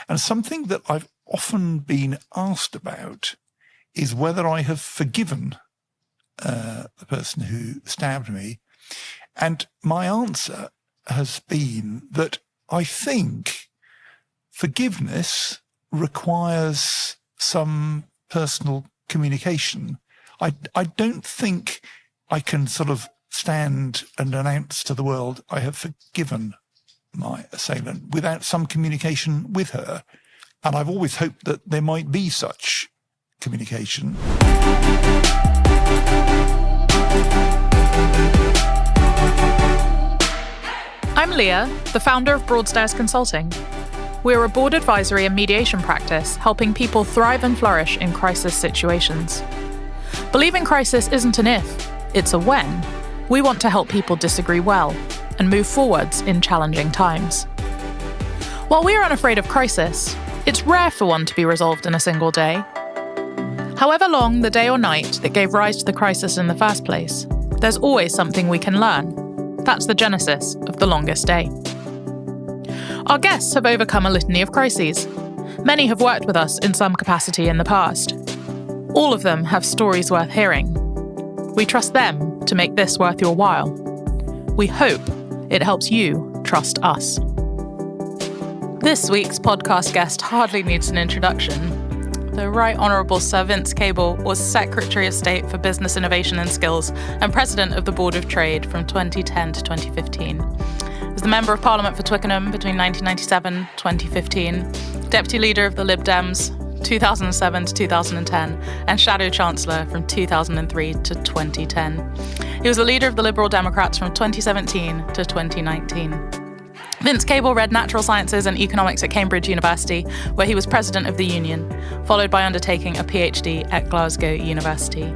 And something that I've often been asked about is whether I have forgiven the person who stabbed me. And my answer has been that I think forgiveness requires some personal communication. I don't think I can sort of stand and announce to the world I have forgiven my assailant without some communication with her. And I've always hoped that there might be such communication. I'm Leah, the founder of Broadstairs Consulting. We're a board advisory and mediation practice helping people thrive and flourish in crisis situations. Believing crisis isn't an if, it's a when. We want to help people disagree well and move forwards in challenging times. While we are unafraid of crisis, it's rare for one to be resolved in a single day. However long the day or night that gave rise to the crisis in the first place, there's always something we can learn. That's the genesis of the longest day. Our guests have overcome a litany of crises. Many have worked with us in some capacity in the past. All of them have stories worth hearing. We trust them to make this worth your while. We hope it helps you trust us. This week's podcast guest hardly needs an introduction. The Right Honourable Sir Vince Cable was Secretary of State for Business Innovation and Skills and President of the Board of Trade from 2010 to 2015. He was the Member of Parliament for Twickenham between 1997 and 2015, Deputy Leader of the Lib Dems 2007 to 2010, and Shadow Chancellor from 2003 to 2010. He was the leader of the Liberal Democrats from 2017 to 2019. Vince Cable read natural sciences and economics at Cambridge University, where he was president of the union, followed by undertaking a PhD at Glasgow University.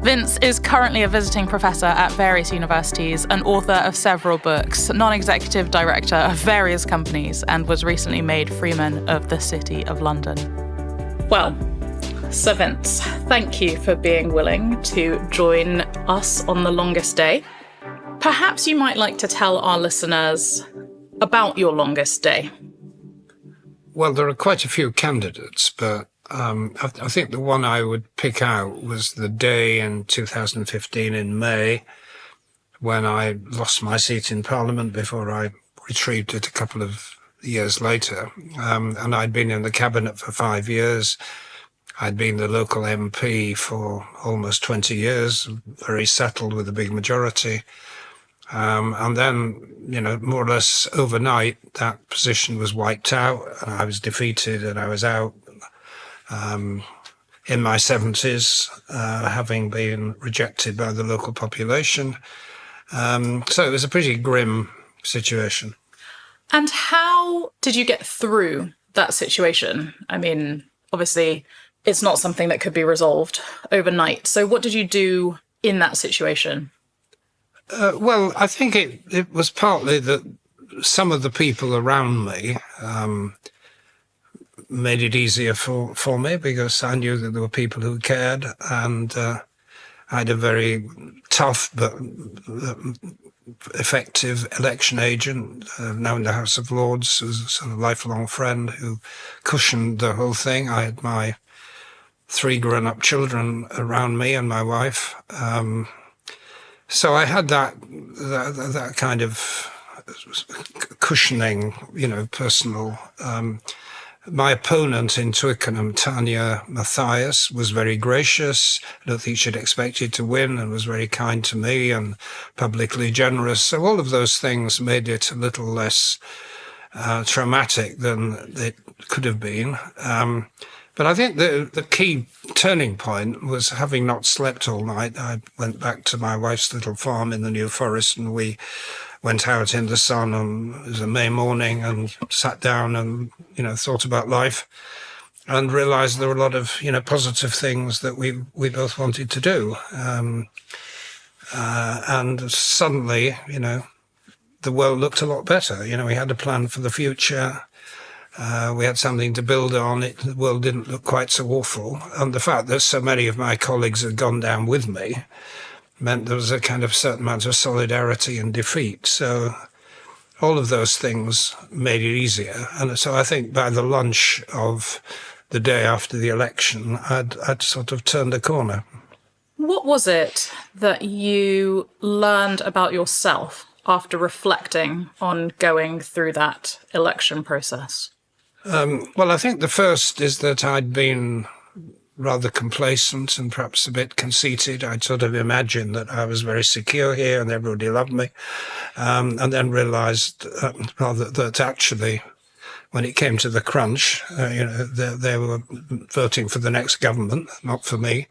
Vince is currently a visiting professor at various universities, an author of several books, non-executive director of various companies, and was recently made Freeman of the City of London. Well, Sir Vince, thank you for being willing to join us on the longest day. Perhaps you might like to tell our listeners about your longest day. Well, there are quite a few candidates, but I think the one I would pick out was the day in 2015 in May when I lost my seat in Parliament before I retrieved it a couple of years later. And I'd been in the cabinet for 5 years. I'd been the local MP for almost 20 years, very settled with a big majority. And then, more or less overnight, that position was wiped out and I was defeated and I was out in my 70s, having been rejected by the local population. So it was a pretty grim situation. And how did you get through that situation? I mean, obviously, it's not something that could be resolved overnight. So what did you do in that situation? Well, I think it was partly that some of the people around me made it easier for me because I knew that there were people who cared, and I had a very tough but effective election agent, now in the House of Lords, who's a sort of lifelong friend who cushioned the whole thing. I had my 3 grown-up children around me and my wife. So I had that kind of cushioning, personal. My opponent in Twickenham, Tanya Mathias, was very gracious. I don't think she'd expected to win and was very kind to me and publicly generous. So all of those things made it a little less traumatic than it could have been. But I think the key turning point was having not slept all night. I went back to my wife's little farm in the New Forest and we went out in the sun on, it was a May morning, and sat down and, thought about life and realized there were a lot of, positive things that we both wanted to do. And suddenly, the world looked a lot better. We had a plan for the future. We had something to build on. The world didn't look quite so awful. And the fact that so many of my colleagues had gone down with me meant there was a kind of certain amount of solidarity in defeat. So all of those things made it easier. And so I think by the lunch of the day after the election, I'd sort of turned a corner. What was it that you learned about yourself after reflecting on going through that election process? Well, I think the first is that I'd been rather complacent and perhaps a bit conceited. I'd sort of imagined that I was very secure here and everybody loved me, and then realised that actually, when it came to the crunch, they were voting for the next government, not for me,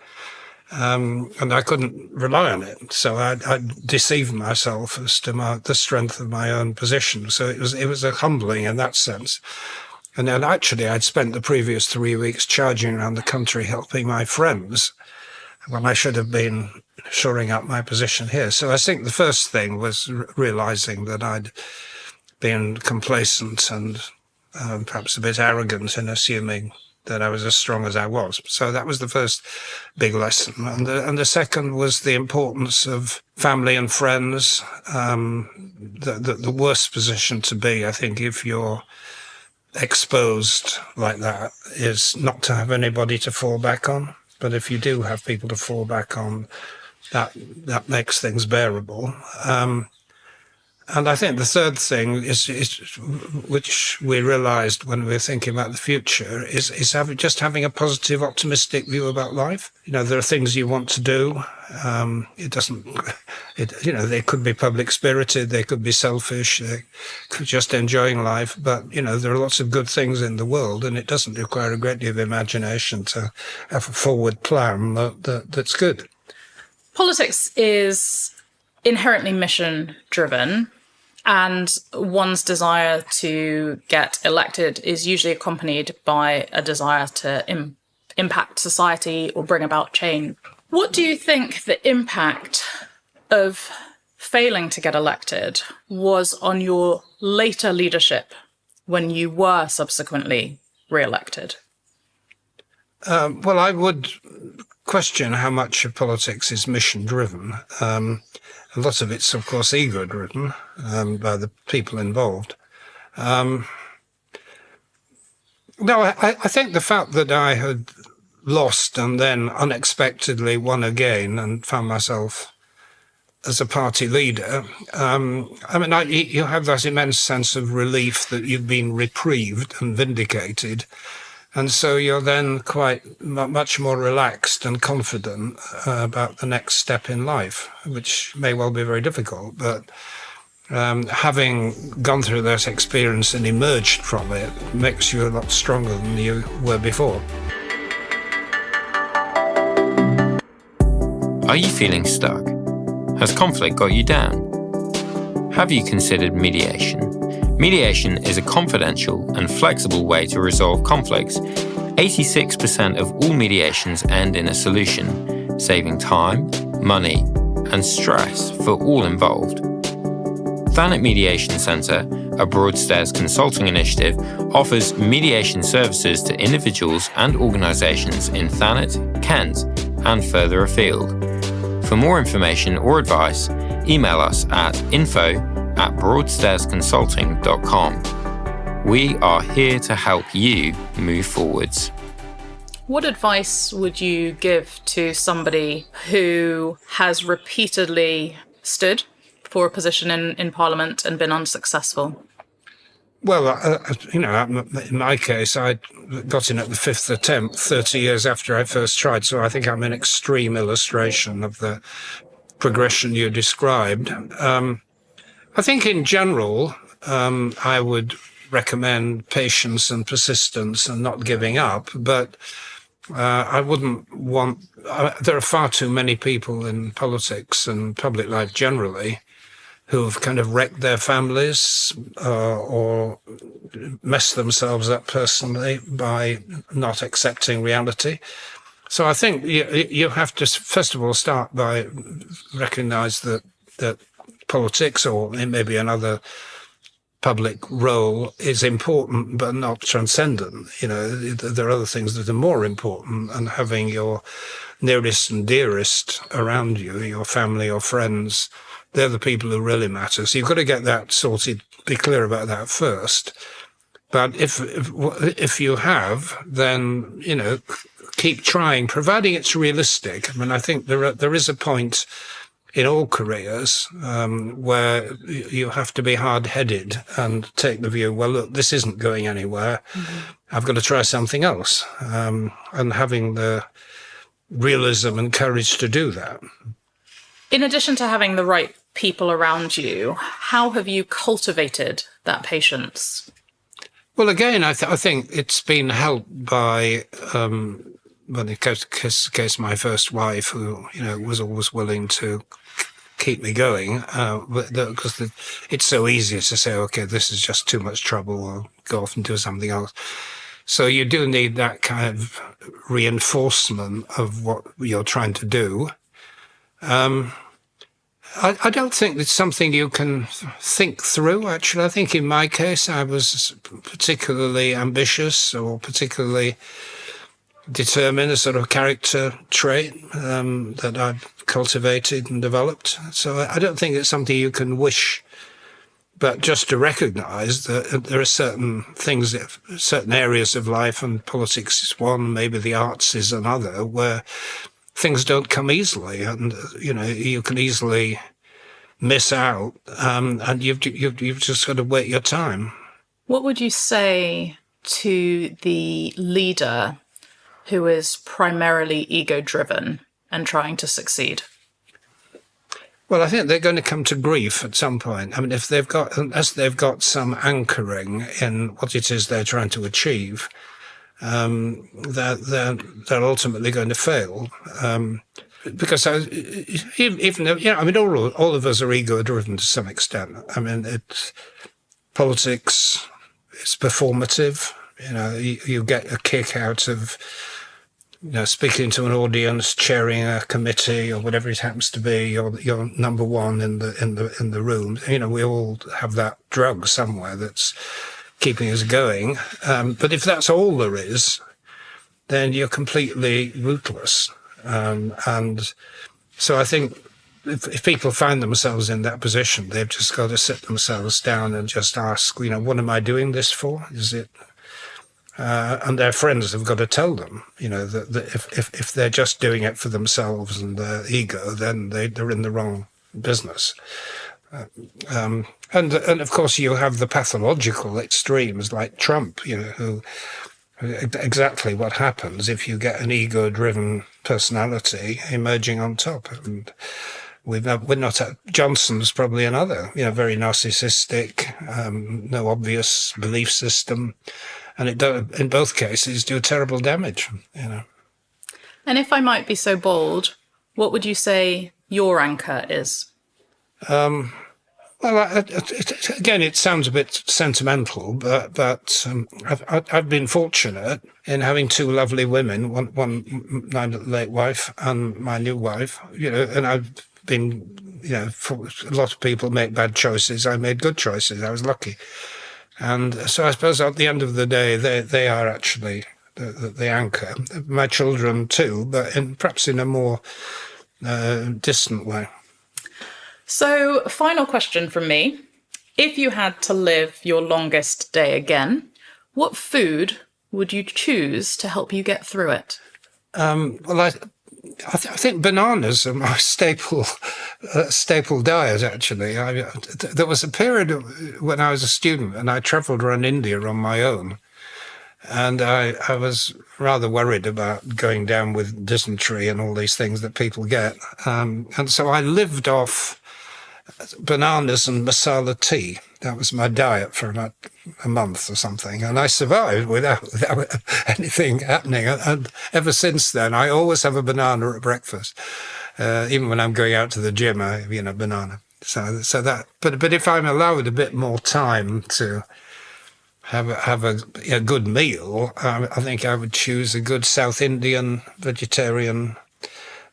and I couldn't rely on it. So I deceived myself as to the strength of my own position. So it was a humbling in that sense. And then actually I'd spent the previous 3 weeks charging around the country helping my friends when I should have been shoring up my position here. So I think the first thing was realizing that I'd been complacent and perhaps a bit arrogant in assuming that I was as strong as I was. So that was the first big lesson. And the second was the importance of family and friends. The worst position to be, I think, if you're exposed like that, is not to have anybody to fall back on. But if you do have people to fall back on, that makes things bearable. And I think the third thing is which we realised when we were thinking about the future, is having a positive, optimistic view about life. There are things you want to do. They could be public-spirited, they could be selfish, they could just enjoying life. But, there are lots of good things in the world, and it doesn't require a great deal of imagination to have a forward plan that's good. Politics is inherently mission-driven, and one's desire to get elected is usually accompanied by a desire to impact society or bring about change. What do you think the impact of failing to get elected was on your later leadership when you were subsequently re-elected? Well, I would question how much of politics is mission-driven. A lot of it's, of course, ego-driven by the people involved. No, I think the fact that I had lost and then unexpectedly won again and found myself as a party leader, you have that immense sense of relief that you've been reprieved and vindicated. And so you're then quite much more relaxed and confident about the next step in life, which may well be very difficult. But having gone through that experience and emerged from it makes you a lot stronger than you were before. Are you feeling stuck? Has conflict got you down? Have you considered mediation? Mediation is a confidential and flexible way to resolve conflicts. 86% of all mediations end in a solution, saving time, money, and stress for all involved. Thanet Mediation Centre, a Broadstairs consulting initiative, offers mediation services to individuals and organisations in Thanet, Kent, and further afield. For more information or advice, email us at info@broadstairsconsulting.com. We are here to help you move forwards. What advice would you give to somebody who has repeatedly stood for a position in Parliament and been unsuccessful? Well, in my case, I got in at the fifth attempt 30 years after I first tried, so I think I'm an extreme illustration of the progression you described. I think in general, I would recommend patience and persistence and not giving up, but I wouldn't want... there are far too many people in politics and public life generally who have kind of wrecked their families or messed themselves up personally by not accepting reality. So I think you have to, first of all, start by recognize that politics, or maybe another public role, is important but not transcendent. There are other things that are more important, and having your nearest and dearest around you, your family or friends, they're the people who really matter. So you've got to get that sorted, be clear about that first. But if you have, then, keep trying, providing it's realistic. I mean, I think there is a point in all careers where you have to be hard-headed and take the view, well, look, this isn't going anywhere. Mm-hmm. I've got to try something else. And having the realism and courage to do that. In addition to having the right people around you, how have you cultivated that patience? Well, again, I think it's been helped by, in case my first wife, who, was always willing to keep me going, because it's so easy to say, okay, this is just too much trouble, I'll go off and do something else. So you do need that kind of reinforcement of what you're trying to do. I don't think it's something you can think through, actually. I think in my case, I was particularly ambitious or particularly determined, a sort of character trait that I've cultivated and developed. So I don't think it's something you can wish, but just to recognise that there are certain things, certain areas of life, and politics is one, maybe the arts is another, where things don't come easily, and you can easily miss out, and you've just got to wait your time. What would you say to the leader who is primarily ego-driven and trying to succeed? Well, I think they're going to come to grief at some point. I mean, unless they've got some anchoring in what it is they're trying to achieve, they're ultimately going to fail. Because even though, all of us are ego-driven to some extent. I mean, it's politics. It's performative. You get a kick out of speaking to an audience, chairing a committee, or whatever it happens to be. You're number one in the room. We all have that drug somewhere that's keeping us going. But if that's all there is, then you're completely ruthless. And so I think if people find themselves in that position, they've just got to sit themselves down and just ask, what am I doing this for? Is it? And their friends have got to tell them, that if they're just doing it for themselves and their ego, then they're in the wrong business. And of course you have the pathological extremes like Trump, who exactly what happens if you get an ego-driven personality emerging on top. And we're not at Johnson's probably another, very narcissistic, no obvious belief system. And it in both cases do terrible damage, And if I might be so bold, what would you say your anchor is? Well, again, it sounds a bit sentimental, but I've been fortunate in having two lovely women, one my late wife and my new wife, and I've been, for a lot of people make bad choices. I made good choices. I was lucky. And so I suppose at the end of the day, they are actually the anchor. My children too, but perhaps in a more distant way. So, final question from me. If you had to live your longest day again, what food would you choose to help you get through it? Well, I think bananas are my staple diet, actually. There was a period when I was a student and I travelled around India on my own. And I was rather worried about going down with dysentery and all these things that people get. And so I lived off bananas and masala tea. That was my diet for about a month or something. And I survived without anything happening. And ever since then, I always have a banana at breakfast. Even when I'm going out to the gym, I have, banana. So that, but if I'm allowed a bit more time to have a good meal, I think I would choose a good South Indian vegetarian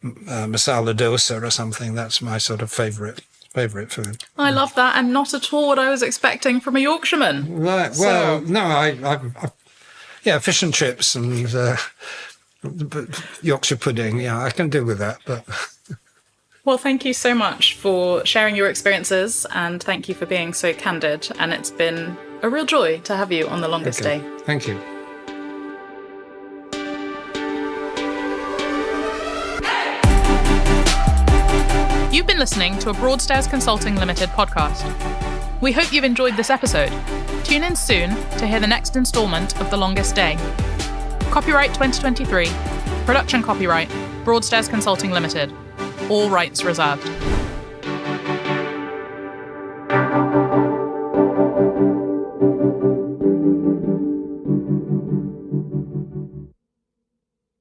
masala dosa or something. That's my sort of favourite food. I love that, and not at all what I was expecting from a Yorkshireman. Right. Well, no, I fish and chips and Yorkshire pudding. Yeah, I can do with that. But Well, thank you so much for sharing your experiences, and thank you for being so candid. And it's been a real joy to have you on The Longest Day. Thank you. You've been listening to a Broadstairs Consulting Limited podcast. We hope you've enjoyed this episode. Tune in soon to hear the next instalment of The Longest Day. Copyright 2023. Production copyright Broadstairs Consulting Limited. All rights reserved.